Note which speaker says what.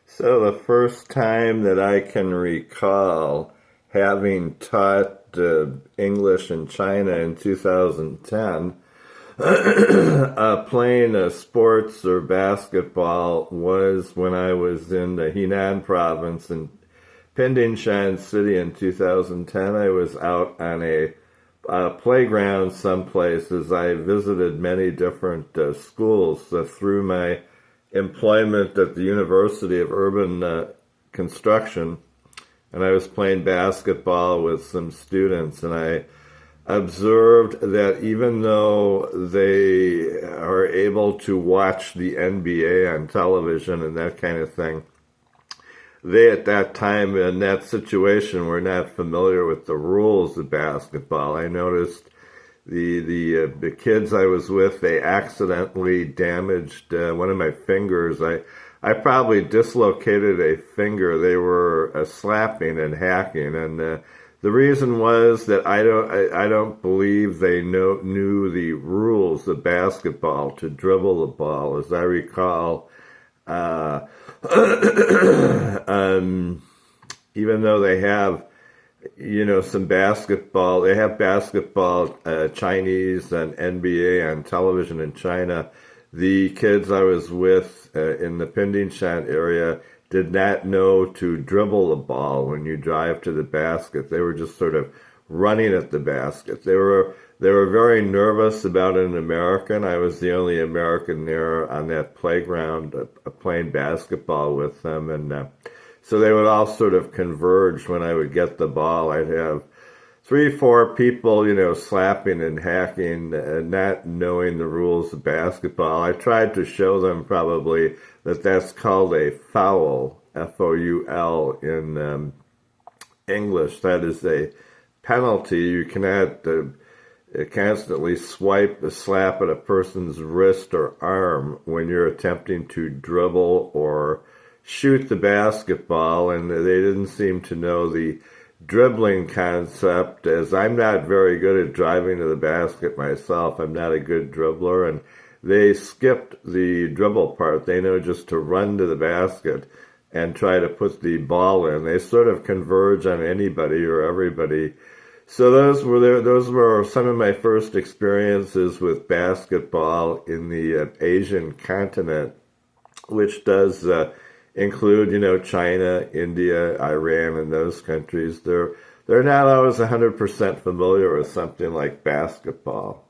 Speaker 1: So the first time that I can recall having taught English in China in 2010, playing sports or basketball was when I was in the Henan province in Pindingshan City in 2010. I was out on a playground someplace as I visited many different schools through my employment at the University of Urban Construction, and I was playing basketball with some students, and I observed that even though they are able to watch the NBA on television and that kind of thing, they at that time in that situation were not familiar with the rules of basketball. I noticed the kids I was with, they accidentally damaged one of my fingers. I probably dislocated a finger. They were slapping and hacking, and the reason was that I don't believe they knew the rules of basketball to dribble the ball. As I recall, even though they have some basketball. They have basketball, Chinese and NBA on television in China. The kids I was with in the Pindingshan area did not know to dribble the ball when you drive to the basket. They were just sort of running at the basket. They were very nervous about an American. I was the only American there on that playground playing basketball with them, and so they would all sort of converge when I would get the ball. I'd have 3, 4 people, slapping and hacking and not knowing the rules of basketball. I tried to show them probably that that's called a foul, Foul, in English. That is a penalty. You cannot constantly slap at a person's wrist or arm when you're attempting to dribble or shoot the basketball, and they didn't seem to know the dribbling concept, as I'm not very good at driving to the basket myself. I'm not a good dribbler, and they skipped the dribble part. They know just to run to the basket and try to put the ball in. They sort of converge on anybody or everybody. So those were some of my first experiences with basketball in the Asian continent, which does include, China, India, Iran, and those countries. They're not always 100% familiar with something like basketball.